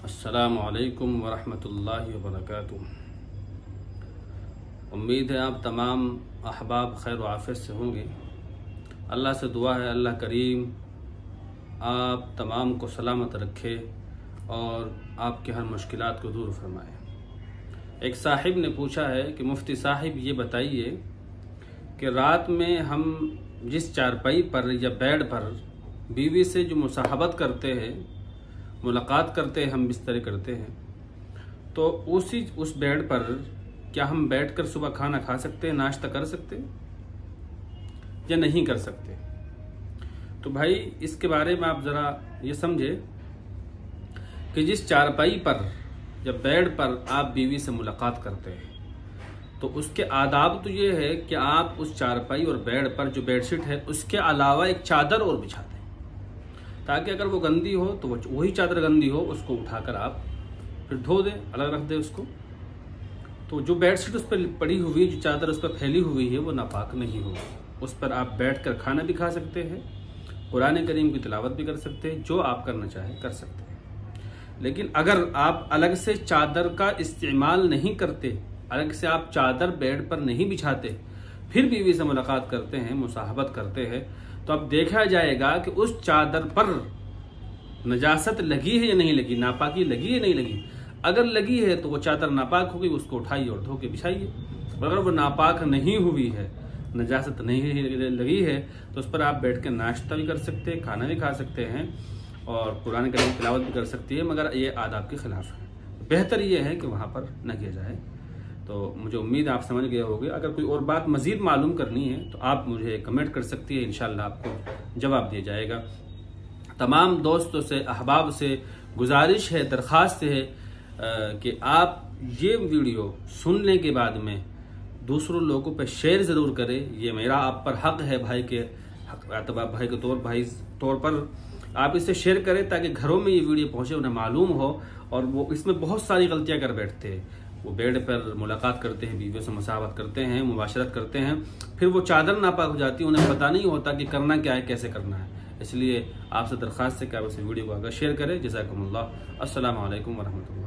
अस्सलामु अलैकुम वरहमतुल्लाहि वबरकातुहू। उम्मीद है आप तमाम अहबाब खैर आफियत से होंगे। अल्लाह से दुआ है अल्लाह करीम आप तमाम को सलामत रखे और आपके हर मुश्किलात को दूर फरमाए। एक साहिब ने पूछा है कि मुफ्ती साहिब ये बताइए कि रात में हम जिस चारपाई पर या बेड पर बीवी से जो मुसाहबत करते हैं, मुलाकात करते हैं, हम बिस्तर करते हैं, तो उस बेड पर क्या हम बैठकर सुबह खाना खा सकते हैं, नाश्ता कर सकते हैं या नहीं कर सकते? तो भाई इसके बारे में आप ज़रा ये समझे कि जिस चारपाई पर या बेड पर आप बीवी से मुलाकात करते हैं तो उसके आदाब तो ये है कि आप उस चारपाई और बेड पर जो बेडशीट है उसके अलावा एक चादर और बिछाते हैं, ताकि अगर वो गंदी हो तो वही चादर गंदी हो उसको उठाकर आप फिर धो दें, अलग रख दें उसको। तो जो बेडशीट उस पर पड़ी हुई, जो चादर उस पर फैली हुई है, वो नापाक नहीं हो। उस पर आप बैठकर खाना भी खा सकते हैं, कुरान करीम की तिलावत भी कर सकते हैं, जो आप करना चाहें कर सकते हैं। लेकिन अगर आप अलग से चादर का इस्तेमाल नहीं करते, अलग से आप चादर बेड पर नहीं बिछाते, फिर बीवी से मुलाकात करते हैं, मुसाहबत करते हैं, तो अब देखा जाएगा कि उस चादर पर नजासत लगी है या नहीं लगी, नापाकी लगी है नहीं लगी। अगर लगी है तो वो चादर नापाक होगी, उसको उठाइए और धो के बिछाइए। अगर वो नापाक नहीं हुई है, नजासत नहीं लगी है, तो उस पर आप बैठ के नाश्ता भी कर सकते हैं, खाना भी खा सकते हैं और कुरान करीम की तिलावत भी कर सकती है, मगर ये आदाब के खिलाफ है। बेहतर ये है कि वहाँ पर न किया जाए। तो मुझे उम्मीद आप समझ गए होंगे। अगर कोई और बात मज़ीद मालूम करनी है तो आप मुझे कमेंट कर सकती है, इंशाल्लाह आपको जवाब दिया जाएगा। तमाम दोस्तों से, अहबाब से गुजारिश है, दरख्वास्त है कि आप ये वीडियो सुनने के बाद में दूसरों लोगों पर शेयर ज़रूर करें। ये मेरा आप पर हक़ है, भाई के तौर पर आप इसे शेयर करें ताकि घरों में ये वीडियो पहुँचे, उन्हें मालूम हो। और वो इसमें बहुत सारी गलतियाँ कर बैठते हैं। वो बेड पर मुलाकात करते हैं, बीवियों से मुसाहबत करते हैं, मुबाशरत करते हैं, फिर वो चादर नापाक हो जाती है, उन्हें पता नहीं होता कि करना क्या है, कैसे करना है। इसलिए आपसे दरख्वास्त है कि आप इस वीडियो को अगर शेयर करें। जज़ाकुमुल्लाह। अस्सलामु अलैकुम वरहमतुल्लाह।